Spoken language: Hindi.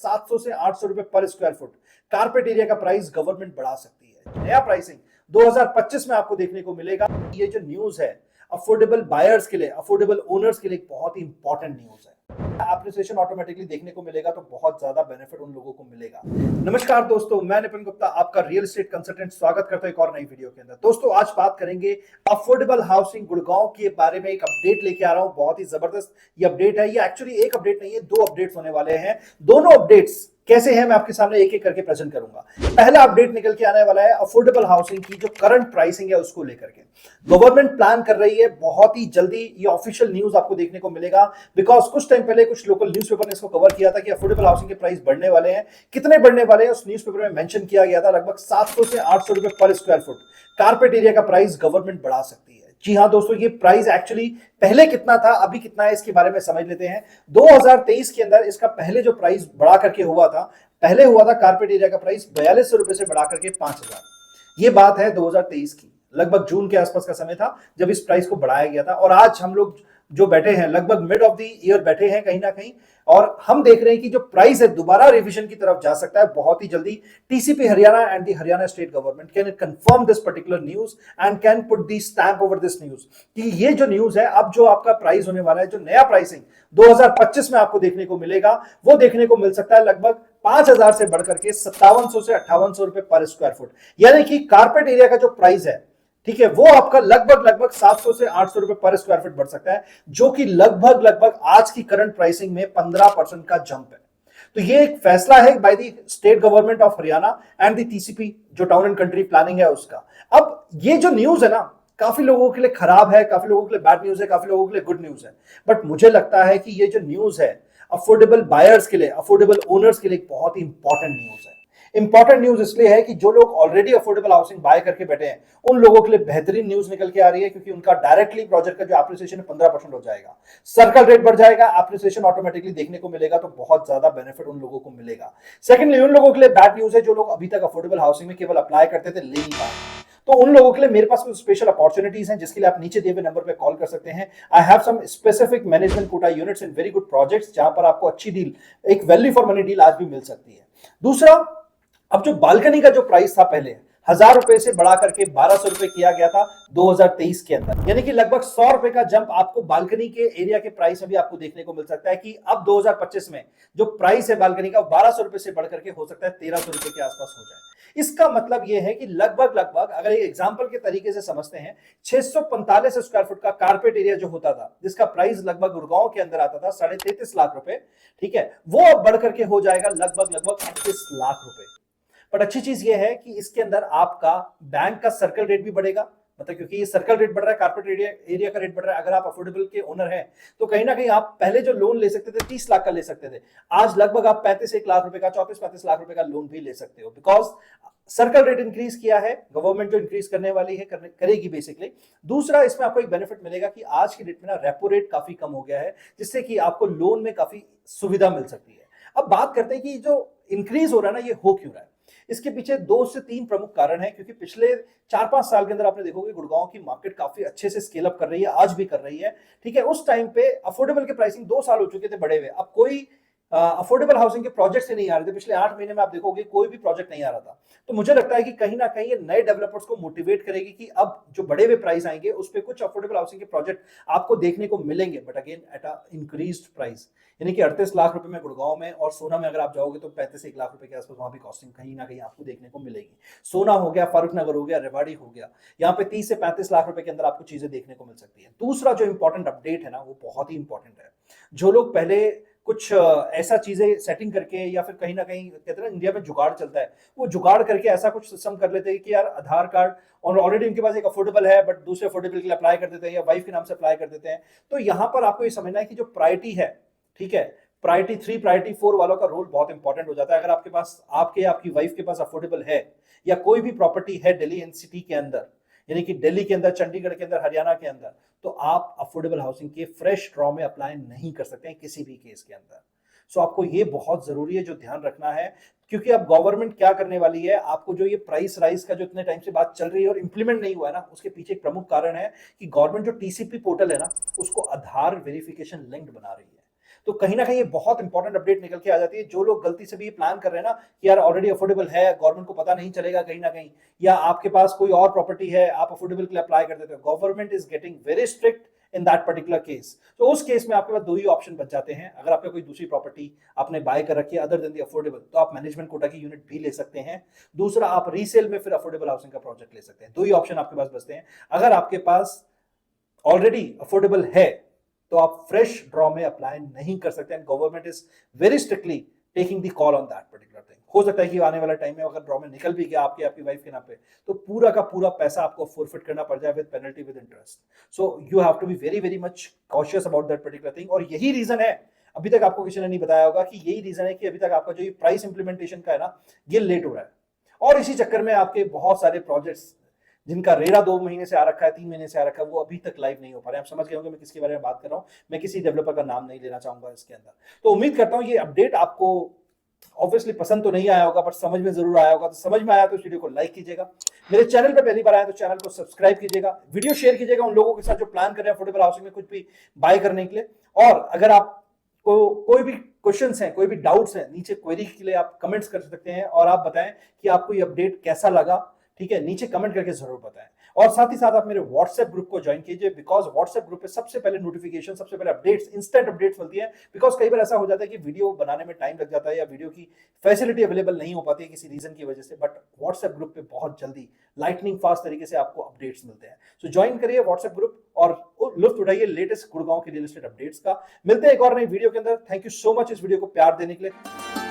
700 से 800 रुपए पर स्क्वायर फुट कारपेट एरिया का प्राइस गवर्नमेंट बढ़ा सकती है। नया प्राइसिंग 2025 में आपको देखने को मिलेगा। ये जो न्यूज है अफोर्डेबल बायर्स के लिए, अफोर्डेबल ओनर्स के लिए एक बहुत ही इंपॉर्टेंट न्यूज है। एप्रिसिएशन ऑटोमेटिकली देखने को मिलेगा तो बहुत ज्यादा बेनिफिट उन लोगों को मिलेगा। नमस्कार दोस्तों, मैं नितिन गुप्ता आपका रियल एस्टेट कंसल्टेंट स्वागत करता हूं एक और नई वीडियो के अंदर। दोस्तों आज बात करेंगे अफोर्डेबल हाउसिंग गुड़गांव के बारे में। एक अपडेट लेके आ रहा हूं, बहुत ही जबरदस्त ये अपडेट है। ये एक्चुअली एक अपडेट नहीं है, दो अपडेट्स होने वाले हैं। दोनों अपडेट्स कैसे हैं मैं आपके सामने एक एक करके प्रेजेंट करूंगा। पहला अपडेट निकल के आने वाला है अफोर्डेबल हाउसिंग की जो करंट प्राइसिंग है उसको लेकर के। गवर्नमेंट प्लान कर रही है, बहुत ही जल्दी ये ऑफिशियल न्यूज आपको देखने को मिलेगा। बिकॉज कुछ टाइम पहले कुछ लोकल न्यूज़पेपर ने इसको कवर किया था कि अफोर्डेबल हाउसिंग के प्राइस बढ़ने वाले हैं। कितने बढ़ने वाले हैं उस न्यूज़पेपर में मेंशन किया गया था, लगभग 700 से 800 रुपए पर स्क्वायर फुट कारपेट एरिया का प्राइस गवर्नमेंट बढ़ा सकती है। जी हां दोस्तों, ये प्राइस एक्चुअली पहले कितना था अभी कितना है इसके बारे में समझ लेते हैं। 2023 के अंदर इसका पहले जो प्राइस बढ़ा करके हुआ था, पहले हुआ था कारपेट एरिया का प्राइस 4200 रुपए से बढ़ा करके 5000। ये बात है 2023 की, लगभग जून के आसपास का समय था जब इस प्राइस को बढ़ाया गया था। और आज हम लोग जो बैठे हैं लगभग मिड ऑफ द ईयर बैठे हैं कहीं ना कहीं, और हम देख रहे हैं कि जो प्राइस है दोबारा रिवीजन की तरफ जा सकता है बहुत ही जल्दी। TCP Haryana and the Haryana state government can confirm this particular news and can put the stamp over this news कि ये जो न्यूज है अब जो आपका प्राइस होने वाला है, जो नया प्राइसिंग 2025 में आपको देखने को मिलेगा, वो देखने को मिल सकता है लगभग 5000 से बढ़कर के 5700 से 5800 रुपए पर स्क्वायर फुट। यानी कि कारपेट एरिया का जो प्राइस है, ठीक है, वो आपका लगभग 700 से 800 रुपए पर स्क्वायर फीट बढ़ सकता है, जो कि लगभग आज की करंट प्राइसिंग में 15% का जंप है। तो ये एक फैसला है by the state government of Haryana and the TCP जो टाउन एंड कंट्री प्लानिंग है उसका। अब ये जो न्यूज है ना, काफी लोगों के लिए खराब है, काफी लोगों के लिए बैड न्यूज है, काफी लोगों के लिए गुड न्यूज है। बट मुझे लगता है कि ये जो न्यूज है अफोर्डेबल बायर्स के लिए, अफोर्डेबल ओनर्स के लिए एक बहुत ही इंपॉर्टेंट न्यूज है। इंपॉर्टेंट न्यूज इसलिए है कि जो लोग ऑलरेडी अफोर्डेबल हाउसिंग बाय करके बैठे हैं उन लोगों के लिए बेहतरीन न्यूज निकल के आ रही है, क्योंकि उनका डायरेक्टली प्रोजेक्ट का जो एप्रिसिएशन है 15% हो जाएगा, सर्कल रेट बढ़ जाएगा, एप्रिसिएशन ऑटोमेटिकली देखने को मिलेगा, तो बहुत ज्यादा बेनिफिट उन लोगों को मिलेगा। सेकेंडली उन लोगों के लिए बैड न्यूज है जो लोग अभी तक अफोर्डेबल हाउसिंग में केवल अप्लाई करते थे, ले नहीं पाए। तो उन लोगों के लिए मेरे पास कुछ स्पेशल अपॉर्चुनिटीज हैं जिसके लिए आप नीचे दिए हुए नंबर पे कॉल कर सकते हैं। I have some specific management quota units in very good projects जहां पर आपको अच्छी डील, एक वैल्यू फॉर मनी डील आज भी मिल सकती है। दूसरा, अब जो बालकनी का जो प्राइस था पहले 1000 रुपए से बढ़ा करके 1200 रुपए किया गया था 2023 के अंदर, यानी कि लगभग 100 रुपए का जंप आपको बालकनी के एरिया के प्राइस में भी आपको देखने को मिल सकता है कि अब 2025 में जो प्राइस है बालकनी का 1200 रुपए से बढ़ करके हो सकता है 1300 रुपए के आसपास हो जाए। इसका मतलब यह है कि लगभग अगर एक एग्जांपल के तरीके से समझते हैं, 645 स्क्वायर फुट का कारपेट एरिया जो होता था, जिसका प्राइस लगभग गुड़गांव के अंदर आता था 33.5 लाख रुपए, ठीक है, वो अब बढ़ करके हो जाएगा लगभग 38 लाख रुपए। बट अच्छी चीज ये है कि इसके अंदर आपका बैंक का सर्कल रेट भी बढ़ेगा, मतलब क्योंकि ये सर्कल रेट बढ़ रहा है, कारपेट एरिया का रेट बढ़ रहा है। अगर आप अफोर्डेबल के ओनर हैं तो कहीं ना कहीं आप पहले जो लोन ले सकते थे 30 लाख का ले सकते थे, आज लगभग आप 35 लाख रुपए का, 34-35 लाख रुपए का लोन भी ले सकते हो, बिकॉज सर्कल रेट इंक्रीज किया है गवर्नमेंट, जो इंक्रीज करने वाली है करेगी बेसिकली। दूसरा, इसमें आपको एक बेनिफिट मिलेगा कि आज की डेट में ना रेपो रेट काफी कम हो गया है, जिससे कि आपको लोन में काफी सुविधा मिल सकती है। अब बात करते हैं कि जो इंक्रीज हो रहा है ना, ये हो क्यों रहा है। इसके पीछे 2 से 3 प्रमुख कारण हैं, क्योंकि पिछले 4-5 साल के अंदर आपने देखोगे गुड़गांव की मार्केट काफी अच्छे से स्केल अप कर रही है, आज भी कर रही है, ठीक है। उस टाइम पे अफोर्डेबल के प्राइसिंग 2 साल हो चुके थे बढ़े हुए, अब कोई अफोर्डेबल हाउसिंग के प्रोजेक्ट से नहीं आ रहे थे। पिछले 8 महीने में आप देखोगे कोई भी प्रोजेक्ट नहीं आ रहा था। तो मुझे लगता है कि कहीं ना कहीं ये नए डेवलपर्स को मोटिवेट करेगी कि अब जो बड़े हुए प्राइस आएंगे उस पे कुछ अफोर्डेबल हाउसिंग के प्रोजेक्ट आपको देखने को मिलेंगे, but again at a increased price. यानी कि 38 लाख रुपए में गुड़गांव में, और सोना में अगर आप जाओगे तो 35 लाख रुपए के आसपास वहां भी कॉस्टिंग कहीं ना कहीं आपको देखने को मिलेगी। सोना हो गया, फारूक नगर हो गया, रेवाड़ी हो गया, यहाँ पे 30 से 35 लाख रुपए के अंदर आपको चीजें देखने को मिल सकती है। दूसरा जो इंपॉर्टेंट अपडेट है ना, वो बहुत ही इंपॉर्टेंट है। जो लोग पहले कुछ ऐसा चीजें सेटिंग करके, या फिर कहीं ना कहीं कहते हैं ना इंडिया में जुगाड़ चलता है, वो जुगाड़ करके ऐसा कुछ सिस्टम कर लेते हैं कि यार आधार कार्ड, और ऑलरेडी उनके पास एक अफोर्डेबल है बट दूसरे अफोर्डेबल के लिए अप्लाई कर देते हैं या वाइफ के नाम से अप्लाई कर देते हैं। तो यहां पर आपको ये समझना है कि जो प्रायोरिटी है, ठीक है, प्रायोरिटी 3, प्रायोरिटी 4 वालों का रोल बहुत इंपॉर्टेंट हो जाता है। अगर आपके पास, आपकी वाइफ के पास अफोर्डेबल है या कोई भी प्रॉपर्टी है दिल्ली एनसीटी के अंदर, यानी कि दिल्ली के अंदर, चंडीगढ़ के अंदर, हरियाणा के अंदर, तो आप अफोर्डेबल हाउसिंग के फ्रेश ड्रॉ में अप्लाई नहीं कर सकते हैं किसी भी केस के अंदर। सो आपको ये बहुत जरूरी है जो ध्यान रखना है, क्योंकि अब गवर्नमेंट क्या करने वाली है, आपको जो ये प्राइस राइज का जो इतने टाइम से बात चल रही है और इंप्लीमेंट नहीं हुआ है ना, उसके पीछे एक प्रमुख कारण है कि गवर्नमेंट जो टीसीपी पोर्टल है ना, उसको आधार वेरिफिकेशन लिंक्ड बना रही है। तो कहीं ना कहीं ये बहुत इंपॉर्टेंट अपडेट निकल के आ जाती है। जो लोग गलती से भी ये प्लान कर रहे हैं ना कि यार ऑलरेडी अफोर्डेबल है, गवर्नमेंट को पता नहीं चलेगा कहीं ना कहीं, या आपके पास कोई और प्रॉपर्टी है, आप अफोर्डेबल के लिए अप्लाई कर देते हो, government is getting very strict in that particular case. तो उस केस में आपके पास दो ही ऑप्शन बच जाते हैं। अगर आपने कोई दूसरी प्रॉपर्टी आपने बाय कर रखी है अदर देन द अफोर्डेबल, तो आप मैनेजमेंट कोटा की यूनिट भी ले सकते हैं। दूसरा, आप रीसेल में फिर अफोर्डेबल हाउसिंग का प्रोजेक्ट ले सकते हैं। दो ही ऑप्शन आपके पास बचते हैं। अगर आपके पास ऑलरेडी अफोर्डेबल है तो आप फ्रेश ड्रॉ में अप्लाई नहीं कर सकते, and government is very strictly taking the call on that particular thing. हो सकता है कि आने वाला टाइम में अगर ड्रॉ में निकल भी गया आपकी वाइफ के नाम पे, तो पूरा का पूरा पैसा आपको फोरफिट करना पड़ जाए with penalty with interest. So you have to be very very much cautious about that particular thing. और यही रीजन है, अभी तक आपको किसी ने नहीं बताया होगा कि यही रीजन है कि अभी तक आपका जो ये प्राइस इंप्लीमेंटेशन का है ना, ये लेट हो रहा है। और इसी चक्कर में आपके बहुत सारे प्रोजेक्ट्स जिनका रेरा 2 महीने से आ रखा है, 3 महीने से आ रखा है, वो अभी तक लाइव नहीं हो पा रहे हैं। आप समझ गए होंगे मैं किसके बारे में बात कर रहा हूं। मैं किसी डेवलपर का नाम नहीं लेना चाहूंगा इसके अंदर। तो उम्मीद करता हूं ये अपडेट आपको ऑब्वियसली पसंद तो नहीं आया होगा, बट समझ में जरूर आया होगा। तो समझ में आया तो इस वीडियो को लाइक कीजिएगा, मेरे चैनल पे पहली बार आया तो चैनल को सब्सक्राइब कीजिएगा, वीडियो शेयर कीजिएगा उन लोगों के साथ जो प्लान कर रहे हैं अफोर्डेबल हाउसिंग में कुछ भी बाय करने के लिए। और अगर आपको कोई भी क्वेश्चंस हैं, कोई भी डाउट्स हैं, नीचे क्वेरी के लिए आप कमेंट्स कर सकते हैं और आप बताएं कि आपको ये अपडेट कैसा लगा। ठीक है, नीचे कमेंट करके जरूर बताएं। और साथ ही साथ आप मेरे व्हाट्सएप ग्रुप को ज्वाइन कीजिए, बिकॉज व्हाट्सएप ग्रुप पे सबसे पहले नोटिफिकेशन, सबसे पहले अपडेट्स, इंस्टेंट अपडेट्स मिलती है। बिकॉज कई बार ऐसा हो जाता है कि वीडियो बनाने में टाइम लग जाता है या वीडियो की फैसिलिटी अवेलेबल नहीं हो पाती है किसी रीजन की वजह से, बट व्हाट्सएप ग्रुप पे बहुत जल्दी लाइटनिंग फास्ट तरीके से आपको अपडेट्स मिलते हैं। सो ज्वाइन करिए व्हाट्सएप ग्रुप और लुत्फ उठाइए लेटेस्ट गुड़गांव के रियल एस्टेट अपडेट्स का। मिलते हैं एक और नई वीडियो के अंदर। थैंक यू सो मच इस वीडियो को प्यार देने के लिए।